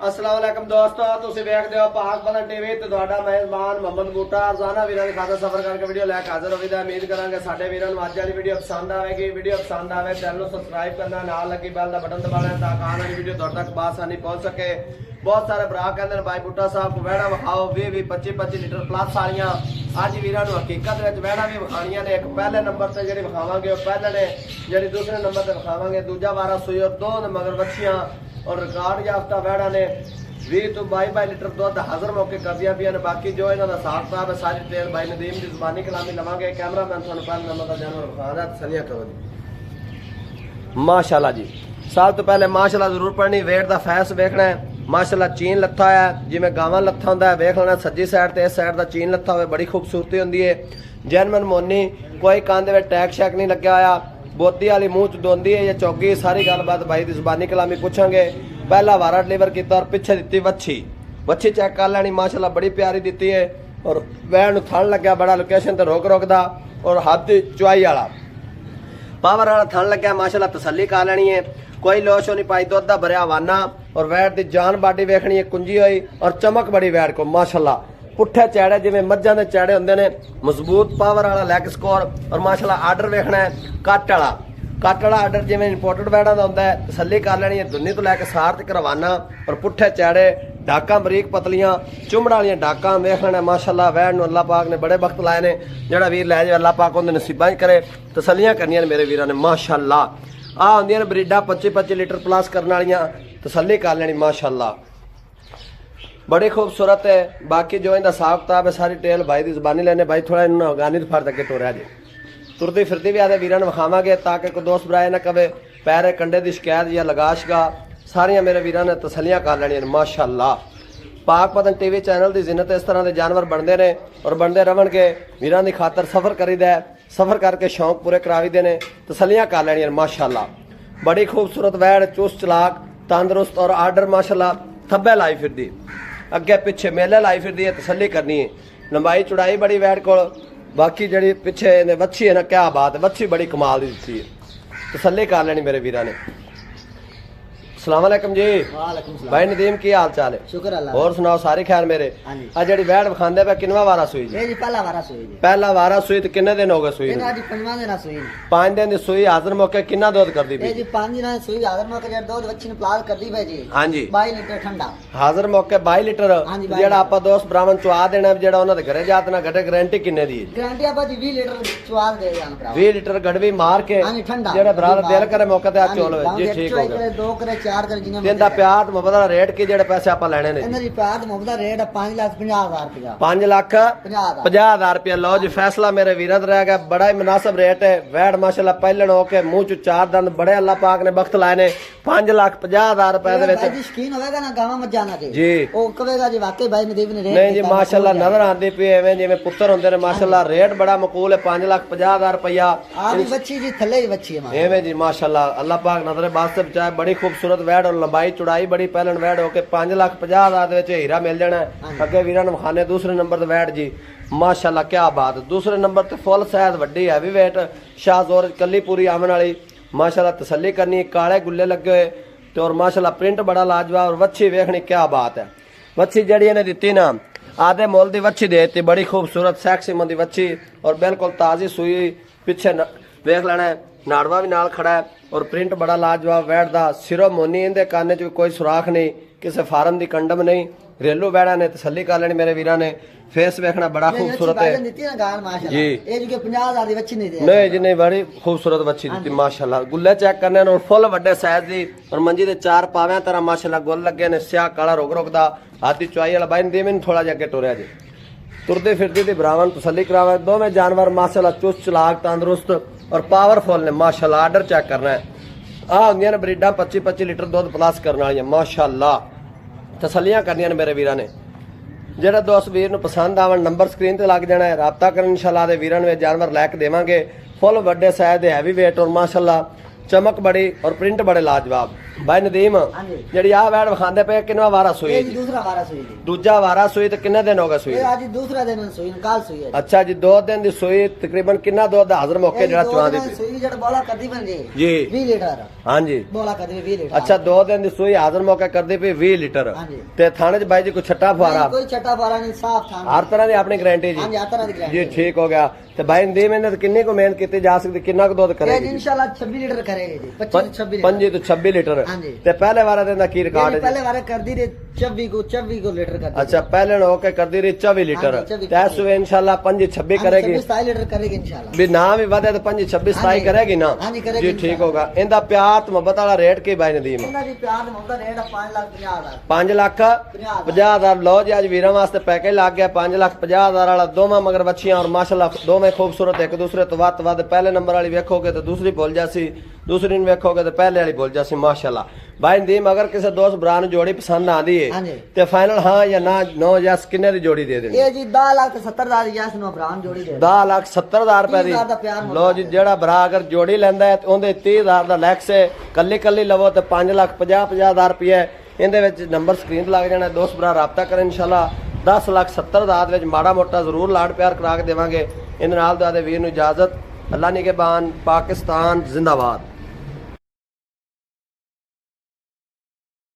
अस्सलाम वालेकुम दोस्तों, तुसीं वेखदे हो पाक बदन टीवी ते तुहाडा मेहमान मोहम्मद बूटा रोजाना वीरां दी खातर सफर करके वीडियो लैके हाजिर होगी। उम्मीद करांगे साडे वीरां नूं अज वाली वीडियो पसंद आवेगी। वीडियो पसंद आवे चैनल नूं सबसक्राइब करना, नाल लगी बैल दा बटन दबाना ताकि आने वाली वीडियो तुहाडे तक बासानी पहुंच सके। बहुत सारे भरा कहते हैं भाई बूटा साहब को वैड़ा विखाओ 20-25 लीटर प्लस वालियां। अज वीरां नूं हकीकत विच वैड़ा भी विखाणियां ने। एक पहले नंबर ते जिहड़ी विखावांगे वो पहले ने, जिहड़ी दूसरे नंबर ते विखावांगे दूजा वारा सूई और दो ने मगर बच्चियां और रिकॉर्ड याफ्ता वैड़ा ने 20 तो 22 लीटर दुध हाजिर मौके करदियां पियां ने। बाकी जो इन्हां दा साथ साहब है सारी डिटेल भाई नदीम दी जुबानी कलामी लवांगे। कैमरामैन तुहानूं पहले नंबर दा जानवर विखा दा तसलियां करो जी। माशाल्लाह जी, सब तो पहले माशाल्लाह जरूर पढ़नी। वेट दा फैस वेखना है। माशाल्लाह चीन लत्था है जिवें गावां लत्था हुंदा है। वेख लेना सज्जी साइड ते इस साइड दा चीन लत्था होवे बड़ी खूबसूरती हुंदी है। जैनमन मोनी कोई कान दे विच टैग शैक नहीं लग्या होया। बोती वाली मूंह च दोंदी है या चौगी, सारी गलबात भाई दी जुबानी कलामी पूछांगे। पहला वारा डिलीवर किया और पिछे दी वच्छी चेक कर लैनी। माशाल्लाह बड़ी प्यारी दी है और वैन थन लग्या बड़ा लोकेशन ते रोक रोकदा और हाथ दी चुआई वाला पावर वाला थन लग्या। माशाल्लाह तसल्ली कर लैनी है। कोई लोशो नहीं पाई, दुध दा भरिया वाना और वैट दी जान बाडी वेखनी है कुंजी हुई और चमक बड़ी वैट को। माशाल्लाह पुट्ठे चैड़े जिवें मज्जां दे चैड़े हुंदे ने, मजबूत पावर वाला लैग स्कोर और माशाल्लाह आर्डर वेखना है कट वाला आर्डर जिवें इंपोर्टेड वैड़ा दा हुंदा है। तसल्ली कर लैनी है। दुन्नी तो लैके सार तक रवाना और पुट्ठे चैड़े डाकां बरीक पतलियां चुंबड़ वालियां डाकां वेख लेना। माशाल्लाह वैड़ नूं अल्लाह पाक ने बड़े वक्त लाए ने। जेड़ा वीर लै जाए अल्लाह पाक उहदे नसीबां च करे। तसल्लियां करनियां ने मेरे वीरां ने। माशाल्लाह आ हुंदियां ने ब्रीडां 25-25 लीटर प्लस करने वालियां। तसल्ली कर लैनी माशाल्लाह बड़ी खूबसूरत है। बाकी जो इनका हिसाब किताब है सारी टेल भाई की जुबानी लेने। भाई थोड़ा इन्होंने अफगानी तो फर्द अगे टोरिया जी तुरती फिरती भी आते वीरां विखावांगे ताकि कोई दोस्त भरा ना कवे पैरे कंडे की शिकायत या लगाशगा। सारियां मेरे वीरां ने तसलियां कर लैनियां माशाल्लाह। पाक पतन टीवी चैनल की जिन्नत इस तरह के जानवर बनते हैं और बनते रहणगे। वीरां की खातर सफ़र करीदा है, सफ़र करके शौक पूरे करावीदे ने। तसलियां कर लैनियां माशाल्लाह। बड़ी खूबसूरत वैड़ चुस्त चलाक तंदुरुस्त और आर्डर माशाल्लाह थब्बे लाई फिरदी अगे पिछे मेले लाई फिरदी है। तसल्ली करनी है। लंबाई चौड़ाई बड़ी वैड़ को। बाकी जी पिछे वच्छी है ना क्या बात है, वच्छी बड़ी कमाल की दिखती है। तसल्ली कर लेनी मेरे वीरां ने। अस्सलाम वालेकुम जी। वालेकुम सलाम भाई नदीम की हाल चाल है? शुक्र अल्लाह। और सुनाओ सारी खैर मेरे। आ जेडी वैड़ विखांदे पे किनवा वारा सूई जी? जी पहला वारा सूई जी। पहला वारा सूई ते किन्ने दिन हो गए सूई? आज पंजवां दिन सूई। 5 दिन दी सूई हाजिर मौके किन्ना दूध करदी जी? 5 दिन सूई हाजिर मौके जेड दूध बच्ची ने प्लास करदी भाई जी। हां जी 22 लीटर ठंडा हाजिर मौके 22 लीटर। जेड़ा आपा दोस्त ब्राह्मण चुआ देना जेड़ा उन्हां दे घरे जात ना घटे गारंटी किन्ने दी है? गारंटी आपा जी 20 लीटर चुआ दे जान भरा। 20 लीटर गड़वी मार के जेड़ा भरा दिल करे मौके ते आ चोल जी ठीक हो गया। 2 करे 4 करे जिन्ने दिन दा प्यार मोहब्बत दा रेट की जेड़े पैसे आपा लेने ने? इन्हां दी प्यार ते मोहब्बत दा रेट 5,50,000 रुपया। 5,50,000 रुपया। लो जी फैसला मेरे वीरां दा रह गया। बड़ा ही मुनासिब रेट है। वैड़ माशाल्लाह पहलन हो के मुंह च 4 दंद बड़े अल्लाह पाक ने वक्त लाए ने। 5,50,000 रुपए दे विच भाई जी शकीन होवेगा ना गावां मज्जां ना जी ओ कहेगा जी वाकई भाई नदीम ने रेट नहीं जी माशाल्लाह नजर आंदी पई एवें जिवें पुत्तर हुंदे ने। माशाल्लाह रेट बड़ा मकूल है। 5,50,000 रुपया आ भी बच्ची जी थल्ले ही बच्ची है एवें जी माशाल्लाह अल्लाह पाक नजरे बास्ते बचाए। बड़ी खूबसूरत वैड़ और लंबाई चौड़ाई बड़ी पहलन वैड़ हो के 5,50,000 दे विच हीरा मिल जाना है। अगे वीरां नूं खाने दूसरे नंबर ते वैड़ जी माशाल्लाह क्या बात। दूसरे नंबर ते फुल साइज वड्डी हैवी वेट शाहजोर कली पूरी आवन वाली। माशाल्लाह तसल्ली करनी। काले गुल्ले लगे हुए ते और माशाल्लाह प्रिंट बड़ा लाजवाब और वच्छी वेखनी क्या बात है। वच्छी जड़ी इन्हें दिती ना आधे मोल दी वच्छी देती बड़ी खूबसूरत सैक्सी मंदी वच्छी और बिल्कुल ताजी सूई। पिछे वेख लेना है नाड़वा भी नाल खड़ा है और प्रिंट बड़ा लाजवाब वैड़ दा। सिरो मोनी इहदे काने च कोई सुराख नहीं, किसी फार्म दी कंडम नहीं। घरेलू वैड़ा ने तसल्ली कर लेनी मेरे वीरां ने। फेस वेखना बड़ा खूबसूरत है जी। ये जो 50,000 दी बच्ची नहीं दे नहीं जी नहीं बड़ी खूबसूरत बच्ची दी माशाल्लाह। गुल्ले चेक करने और फुल वड्डे साइज दी और मंजी दे 4 पाव्यां तरह माशाल्लाह गुल लगे ने। स्याह काला रोक रोकदा हाथी चुआई वाला बाई दे मैनूं थोड़ा जिहा अगे टुरिया जी तुरदे फिरदी दी ब्राह्मण तसल्ली करावे। दोवें जानवर माशाल्लाह चुस्त चलाक तंदुरुस्त और पावरफुल ने माशाल्लाह। आर्डर चेक करना है। आ हुंदियां ने ब्रीडां 25-25 लीटर दूध प्लस करने वालियां माशाल्लाह। तसल्लियां करनियां ने मेरे वीरां ने। जेड़ा दोस्त वीर नूं पसंद आवन नंबर स्क्रीन ते लग जाना है। राबता करन इंशाल्लाह दे वीरां नूं जानवर लैके देवांगे। फुल वड्डे साइज दे हैवी वेट और माशाल्लाह चमक बड़ी और प्रिंट बड़े लाजवाब। ਬਾਈ ਨਦੀਮ ਹਾਂਜੀ। ਜਿਹੜੀ ਆ ਵੈੜ ਵਿਖਾਉਂਦੇ ਪਏ ਕਿੰਨਾ ਵਾਰਾ ਸੂਈ ਇਹ ਜੀ? ਜੀ ਦੂਸਰਾ ਵਾਰਾ ਸੂਈ ਜੀ। ਦੂਜਾ ਵਾਰਾ ਸੂਈ ਤੇ ਕਿੰਨੇ ਦਿਨ ਹੋ ਗਏ ਸੂਈ ਇਹ ਅੱਜ ਦੂਸਰਾ ਦਿਨ ਸੂਈ ਕੱਲ ਸੂਈ ਹੈ ਜੀ। ਅੱਛਾ ਜੀ 2 ਦਿਨ ਦੀ ਸੂਈ ਤਕਰੀਬਨ ਕਿੰਨਾ ਦੁੱਧ ਹਾਜ਼ਰ ਮੌਕੇ ਜਿਹੜਾ ਚੁਆ ਦੀ ਪਈ? ਸੂਈ ਜਿਹੜਾ ਬੋਲਾ ਕਰਦੀ ਬਣ ਜੀ ਜੀ 20 ਲੀਟਰ ਹਾਂਜੀ ਬੋਲਾ ਕਰਦੀ 20 ਲੀਟਰ। ਅੱਛਾ 2 ਦਿਨ ਦੀ ਸੂਈ ਹਾਜ਼ਰ ਮੌਕੇ ਕਰਦੀ ਪਈ 20 ਲੀਟਰ ਹਾਂਜੀ। ਤੇ ਥਾਣੇ 'ਚ ਬਾਈ ਜੀ ਕੋਈ ਛੱਟਾ ਫੁਆਰਾ ਕੋਈ ਛੱਟਾ ਫਾਰਾ ਨਹੀਂ ਸਾਫ ਥਾਂ। ਹਰ ਤਰ੍ਹਾਂ ਦੀ ਆਪਣੀ ਗਾਰੰਟੀ ਜੀ ਹਾਂਜੀ ਹਰ ਤਰ੍ਹਾਂ ਦੀ ਜੀ ਗਾਰੰਟੀ। ਠੀਕ ਹੋ ਗਿਆ ਤੇ ਬਾਈ ਨਦੀਮ ਇਹਨੇ ਤੇ ਕਿੰਨੀ ਕੁ ਮਿਹਨਤ ਕੀਤੀ ਜਾ ਸਕਦੀ ਕਿੰਨਾ ਕੁ ਦੁੱਧ ਇਹ ਕਰੇਗੀ ਜੀ ਇਨਸ਼ਾਅੱਲਾ 26 ਲੀਟਰ ਕਰੇਗੀ ਜੀ 25 ਤੋਂ 26 ਲੀਟਰ। 25 ਤੋਂ 26 ਲੀਟਰ ਹਾਂਜੀ। ਤੇ ਪਹਿਲੇ ਵਾਰੇ ਦਿਨ ਦਾ ਕੀ ਰਿਕਾਰਡ ਹੈ ਜੀ? ਪਹਿਲੇ ਵਾਰੇ ਕਰਦੀ ਰੇ 24 को लीटर करती अच्छा पहले हो के कर दी रही 24 लीटर हाँ जी, 24 तैस हुए इंशाल्लाह 25 26 करेगी 27 लीटर करेगी इंशाल्लाह। भी ना भी वादे तो 25 26 हाँ 27 जी। करेगी ना हाँ जी, करेगी जी ठीक इंशाल्लाह। होगा इनका प्यार तो मोहब्बत वाला रेट के बाई नदीम ਇਹਨਾਂ ਦੀ ਪਿਆਰ ਦਾ ਮੁੱਦਾ ਰੇਟ 5,50,000 5 ਲੱਖ 50,000 ਲਓ ਜੀ ਅੱਜ ਵੀਰਾਂ ਵਾਸਤੇ ਪੈਕੇਜ ਲੱਗ ਗਿਆ 5,50,000 ਵਾਲਾ ਦੋਵਾਂ ਮਗਰ ਬੱਚੀਆਂ ਔਰ ਮਾਸ਼ਾਅੱਲਾ ਦੋਵੇਂ ਖੂਬਸੂਰਤ ਇੱਕ ਦੂਸਰੇ ਤੋਂ ਵੱਧ ਪਹਿਲੇ ਨੰਬਰ ਵਾਲੀ ਵੇਖੋਗੇ ਤਾਂ ਦੂਸਰੀ ਭੁੱਲ ਜਾਸੀ दूसरी ਨੂੰ ਵੇਖੋਗੇ ਤਾਂ ਪਹਿਲੇ ਵਾਲੀ ਭੁੱਲ ਜਾਸੀ ਮਾਸ਼ਾਅੱਲਾ ਬਾਈ ਨਦੀਮ ਅਗਰ ਕਿਸੇ ਦੋਸਤ ਭਰਾ ਨੂੰ ਜੋੜੀ ਪਸੰਦ ਆਂਦੀ ਹੈ ਹਾਂਜੀ। ਤੇ ਫਾਈਨਲ ਹਾਂ ਜਾਂ ਨਾ ਨੋ ਜਸ ਕਿੰਨੇ ਦੀ ਜੋੜੀ ਦੇ ਦੇਣੀ ਇਹ ਜੀ 10,70,000 ਦੀ ਜੈਸ ਨੂੰ ਬਰਾਨ ਜੋੜੀ ਦੇ 10,70,000 ਰੁਪਏ 30,000 ਦਾ ਪਿਆਰ ਦੀ ਮੁੱਲ ਲੋ ਜੀ ਜਿਹੜਾ ਭਰਾ ਅਗਰ ਜੋੜੀ ਲੈਂਦਾ ਹੈ ਤੇ ਉਹਦੇ 30,000 ਦਾ ਲੈਕਸ ਹੈ ਕੱਲੀ ਕੱਲੀ ਲਵੋ ਤੇ 5,50,000 ਰੁਪਏ ਇਹਦੇ ਵਿੱਚ ਨੰਬਰ ਸਕਰੀਨ ਤੇ ਲੱਗ ਜਾਣਾ ਦੋਸਤ ਭਰਾ ਰਾਬਤਾ ਕਰਨ ਇਨਸ਼ਾਅੱਲਾ 10,70,000 ਵਿੱਚ ਮਾੜਾ ਮੋਟਾ ਜ਼ਰੂਰ ਲਾਡ ਪਿਆਰ ਕਰਾ ਕੇ ਦੇਵਾਂਗੇ ਇਹਦੇ ਨਾਲ ਦਾ ਵੀਰ ਨੂੰ ਇਜਾਜ਼ਤ ਅੱਲਾ ਨਿਗਹਿਬਾਨ ਪਾਕਿਸਤਾਨ ਜ਼ਿੰਦਾਬਾਦ।